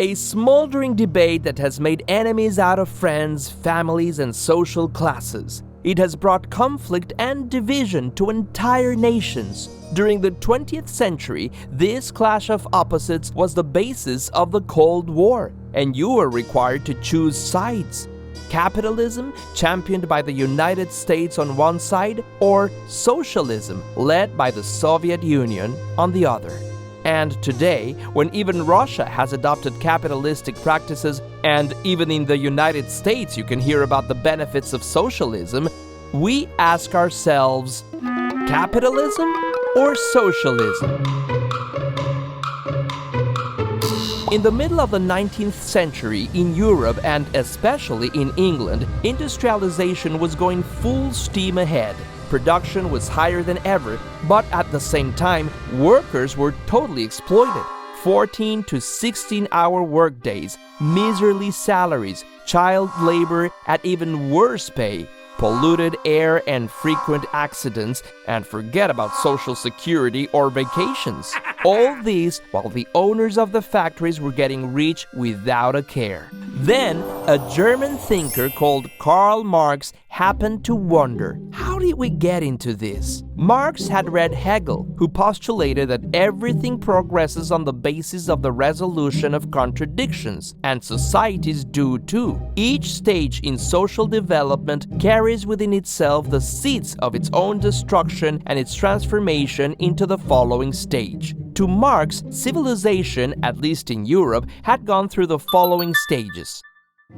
A smoldering debate that has made enemies out of friends, families, and social classes. It has brought conflict and division to entire nations. During the 20th century, this clash of opposites was the basis of the Cold War, and you were required to choose sides. Capitalism, championed by the United States on one side, or socialism, led by the Soviet Union on the other. And today, when even Russia has adopted capitalistic practices, and even in the United States you can hear about the benefits of socialism, we ask ourselves, capitalism or socialism? In the middle of the 19th century, in Europe and especially in England, industrialization was going full steam ahead. Production was higher than ever, but at the same time, workers were totally exploited. 14 to 16-hour workdays, miserly salaries, child labor at even worse pay, polluted air and frequent accidents, and forget about social security or vacations. All these while the owners of the factories were getting rich without a care. Then, a German thinker called Karl Marx happened to wonder, how did we get into this? Marx had read Hegel, who postulated that everything progresses on the basis of the resolution of contradictions, and societies do too. Each stage in social development carries within itself the seeds of its own destruction and its transformation into the following stage. To Marx, civilization, at least in Europe, had gone through the following stages.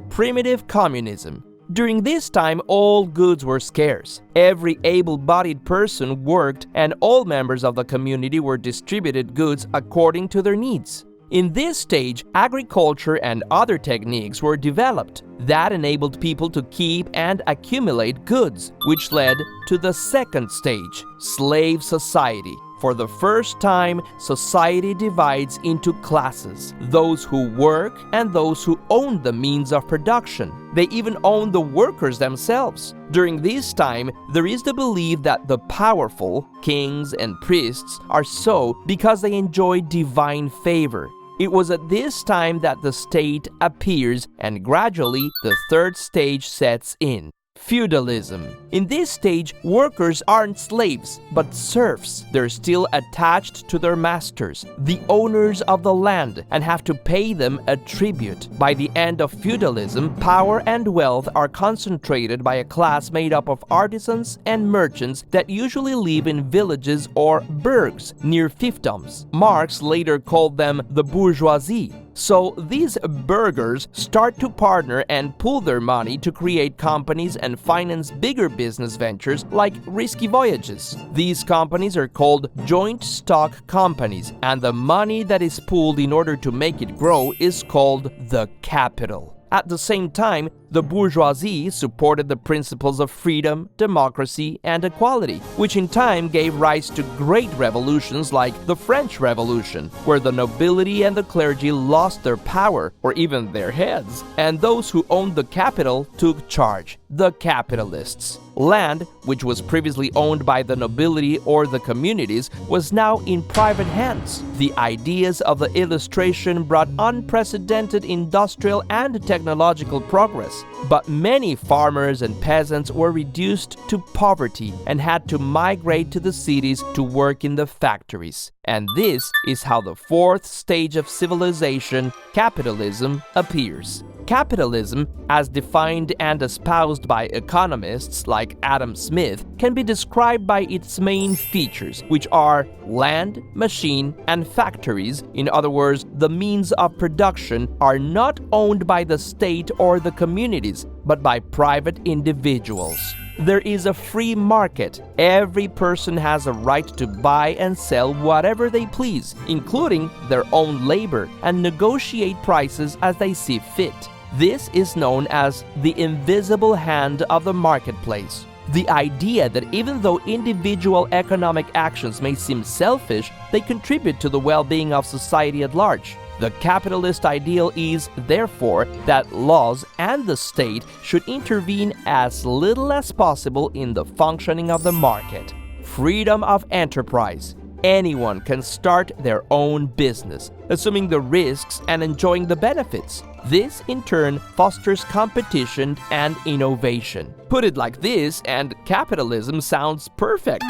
Primitive communism. During this time, all goods were scarce. Every able-bodied person worked, and all members of the community were distributed goods according to their needs. In this stage, agriculture and other techniques were developed that enabled people to keep and accumulate goods, which led to the second stage, slave society. For the first time, society divides into classes, those who work and those who own the means of production. They even own the workers themselves. During this time, there is the belief that the powerful, kings and priests, are so because they enjoy divine favor. It was at this time that the state appears, and gradually the third stage sets in. Feudalism. In this stage, workers aren't slaves, but serfs. They're still attached to their masters, the owners of the land, and have to pay them a tribute. By the end of feudalism, power and wealth are concentrated by a class made up of artisans and merchants that usually live in villages or burgs near fiefdoms. Marx later called them the bourgeoisie. So these burghers start to partner and pool their money to create companies and finance bigger business ventures like risky voyages. These companies are called joint stock companies, and the money that is pooled in order to make it grow is called the capital. At the same time, the bourgeoisie supported the principles of freedom, democracy, and equality, which in time gave rise to great revolutions like the French Revolution, where the nobility and the clergy lost their power, or even their heads, and those who owned the capital took charge, the capitalists. Land, which was previously owned by the nobility or the communities, was now in private hands. The ideas of the illustration brought unprecedented industrial and technological progress, but many farmers and peasants were reduced to poverty and had to migrate to the cities to work in the factories. And this is how the fourth stage of civilization, capitalism, appears. Capitalism, as defined and espoused by economists like Adam Smith, can be described by its main features, which are land, machine, and factories. In other words, the means of production are not owned by the state or the communities, but by private individuals. There is a free market. Every person has a right to buy and sell whatever they please, including their own labor, and negotiate prices as they see fit. This is known as the invisible hand of the marketplace. The idea that even though individual economic actions may seem selfish, they contribute to the well-being of society at large. The capitalist ideal is, therefore, that laws and the state should intervene as little as possible in the functioning of the market. Freedom of enterprise. anyone can start their own business, assuming the risks and enjoying the benefits. This, in turn, fosters competition and innovation. Put it like this, and capitalism sounds perfect.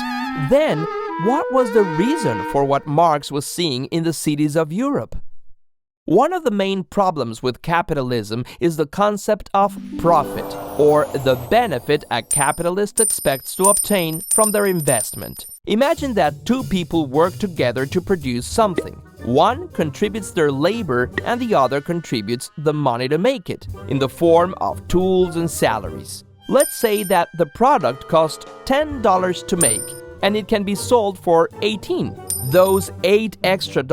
Then, what was the reason for what Marx was seeing in the cities of Europe? One of the main problems with capitalism is the concept of profit, or the benefit a capitalist expects to obtain from their investment. Imagine that two people work together to produce something. One contributes their labor and the other contributes the money to make it, in the form of tools and salaries. Let's say that the product costs $10 to make, and it can be sold for $18. Those $8 extra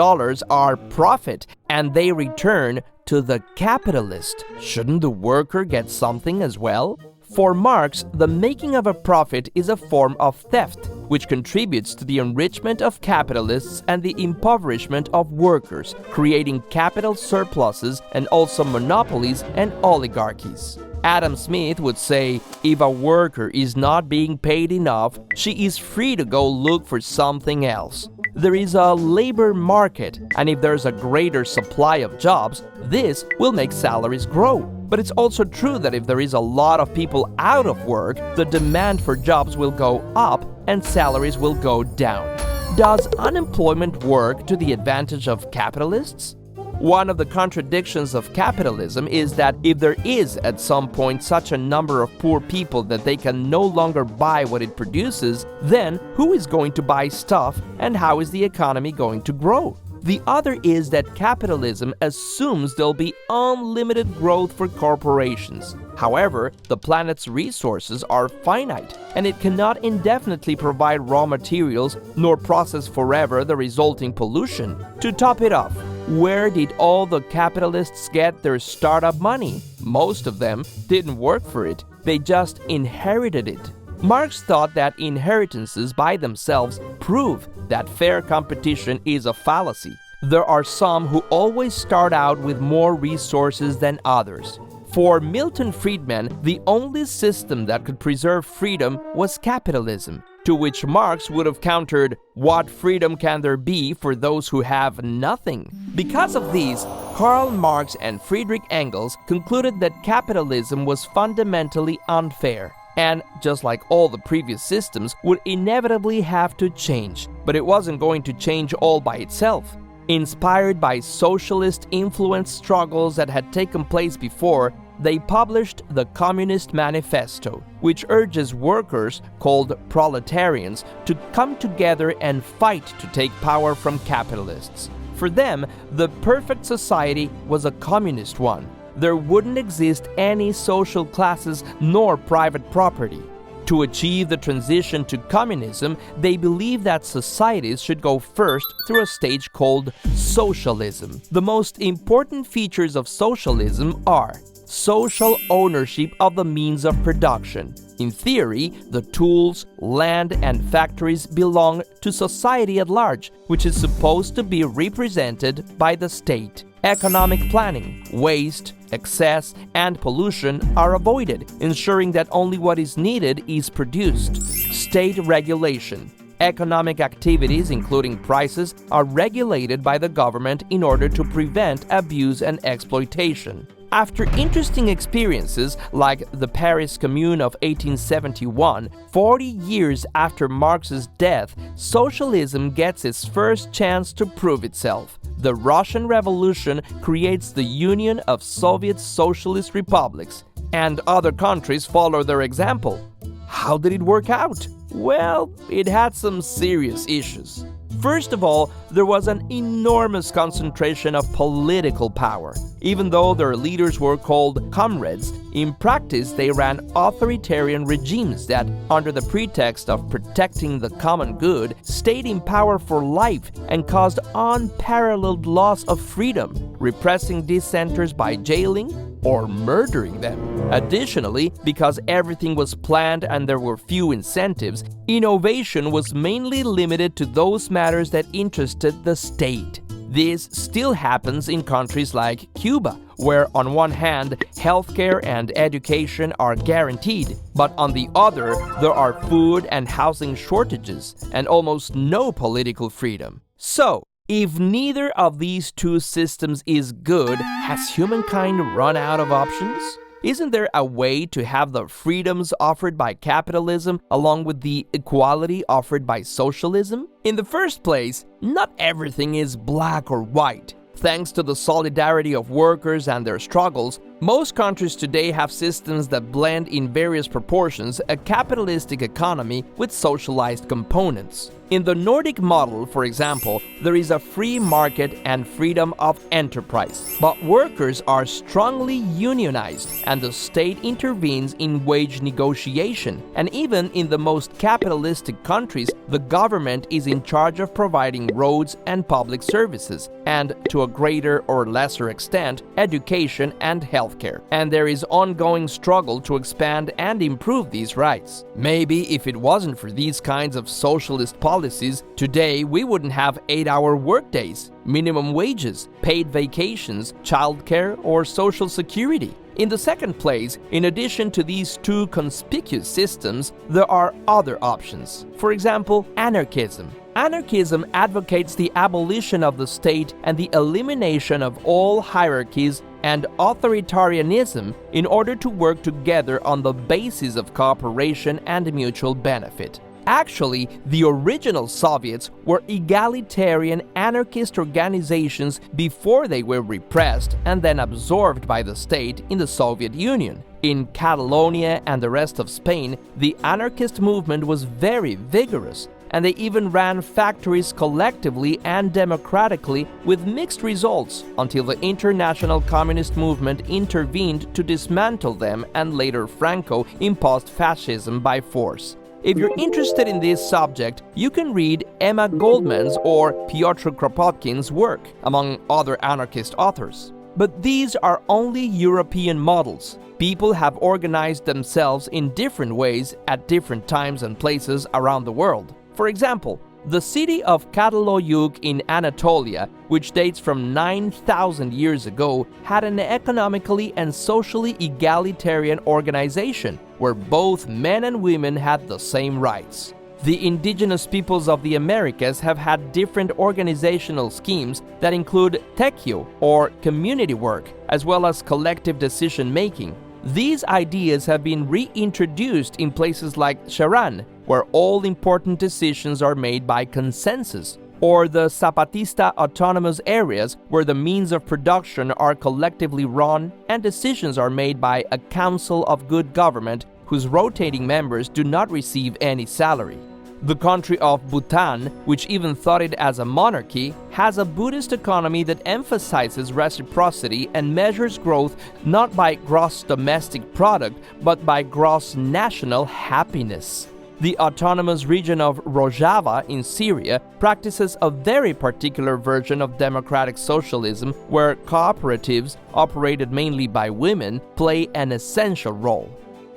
are profit, and they return to the capitalist. Shouldn't the worker get something as well? For Marx, the making of a profit is a form of theft, which contributes to the enrichment of capitalists and the impoverishment of workers, creating capital surpluses and also monopolies and oligarchies. Adam Smith would say, if a worker is not being paid enough, she is free to go look for something else. There is a labor market, and if there's a greater supply of jobs, this will make salaries grow. But it's also true that if there is a lot of people out of work, the demand for jobs will go up and salaries will go down. Does unemployment work to the advantage of capitalists? One of the contradictions of capitalism is that if there is at some point such a number of poor people that they can no longer buy what it produces, then who is going to buy stuff and how is the economy going to grow? The other is that capitalism assumes there'll be unlimited growth for corporations. However, the planet's resources are finite, and it cannot indefinitely provide raw materials nor process forever the resulting pollution. To top it off, where did all the capitalists get their startup money? Most of them didn't work for it, they just inherited it. Marx thought that inheritances by themselves prove that fair competition is a fallacy. There are some who always start out with more resources than others. For Milton Friedman, the only system that could preserve freedom was capitalism, to which Marx would have countered, what freedom can there be for those who have nothing? Because of these, Karl Marx and Friedrich Engels concluded that capitalism was fundamentally unfair, and, just like all the previous systems, would inevitably have to change. But it wasn't going to change all by itself. Inspired by socialist-influenced struggles that had taken place before, they published the Communist Manifesto, which urges workers, called proletarians, to come together and fight to take power from capitalists. For them, the perfect society was a communist one. There wouldn't exist any social classes nor private property. To achieve the transition to communism, they believed that societies should go first through a stage called socialism. The most important features of socialism are social ownership of the means of production. In theory, the tools, land, and factories belong to society at large, which is supposed to be represented by the state. Economic planning, waste, excess, and pollution are avoided, ensuring that only what is needed is produced. State regulation. Economic activities, including prices, are regulated by the government in order to prevent abuse and exploitation. After interesting experiences like the Paris Commune of 1871, 40 years after Marx's death, socialism gets its first chance to prove itself. The Russian Revolution creates the Union of Soviet Socialist Republics, and other countries follow their example. How did it work out? Well, it had some serious issues. First of all, there was an enormous concentration of political power. Even though their leaders were called comrades, in practice they ran authoritarian regimes that, under the pretext of protecting the common good, stayed in power for life and caused unparalleled loss of freedom, repressing dissenters by jailing or murdering them. Additionally, because everything was planned and there were few incentives, innovation was mainly limited to those matters that interested the state. This still happens in countries like Cuba, where on one hand, healthcare and education are guaranteed, but on the other, there are food and housing shortages and almost no political freedom. So, if neither of these two systems is good, has humankind run out of options? Isn't there a way to have the freedoms offered by capitalism along with the equality offered by socialism? In the first place, not everything is black or white. Thanks to the solidarity of workers and their struggles, most countries today have systems that blend in various proportions a capitalistic economy with socialized components. In the Nordic model, for example, there is a free market and freedom of enterprise, but workers are strongly unionized and the state intervenes in wage negotiation, and even in the most capitalistic countries, the government is in charge of providing roads and public services, and to a greater or lesser extent, education and healthcare. And there is ongoing struggle to expand and improve these rights. Maybe if it wasn't for these kinds of socialist policies, today we wouldn't have 8-hour workdays, minimum wages, paid vacations, childcare, or social security. In the second place, in addition to these two conspicuous systems, there are other options. For example, anarchism. Anarchism advocates the abolition of the state and the elimination of all hierarchies and authoritarianism in order to work together on the basis of cooperation and mutual benefit. Actually, the original Soviets were egalitarian anarchist organizations before they were repressed and then absorbed by the state in the Soviet Union. In Catalonia and the rest of Spain, the anarchist movement was very vigorous, and they even ran factories collectively and democratically with mixed results until the international communist movement intervened to dismantle them and later Franco imposed fascism by force. If you're interested in this subject, you can read Emma Goldman's or Piotr Kropotkin's work, among other anarchist authors. But these are only European models. People have organized themselves in different ways at different times and places around the world. For example, the city of Tonatiuh in Anatolia, which dates from 9,000 years ago, had an economically and socially egalitarian organization where both men and women had the same rights. The indigenous peoples of the Americas have had different organizational schemes that include tequio, or community work, as well as collective decision-making. These ideas have been reintroduced in places like Charan, where all important decisions are made by consensus, or the Zapatista autonomous areas where the means of production are collectively run and decisions are made by a council of good government whose rotating members do not receive any salary. The country of Bhutan, which even thought it as a monarchy, has a Buddhist economy that emphasizes reciprocity and measures growth not by gross domestic product, but by gross national happiness. The autonomous region of Rojava in Syria practices a very particular version of democratic socialism where cooperatives, operated mainly by women, play an essential role.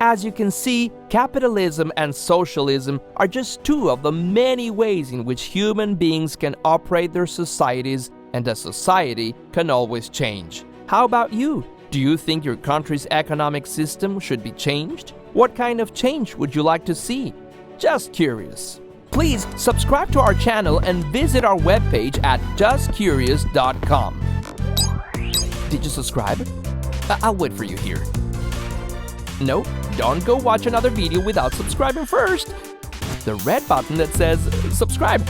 As you can see, capitalism and socialism are just two of the many ways in which human beings can operate their societies, and a society can always change. How about you? Do you think your country's economic system should be changed? What kind of change would you like to see? Just curious. Please subscribe to our channel and visit our webpage at justcurious.com. Did you subscribe? I'll wait for you here. No, don't go watch another video without subscribing first. The red button that says subscribe.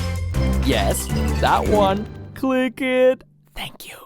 Yes, that one. Click it. Thank you.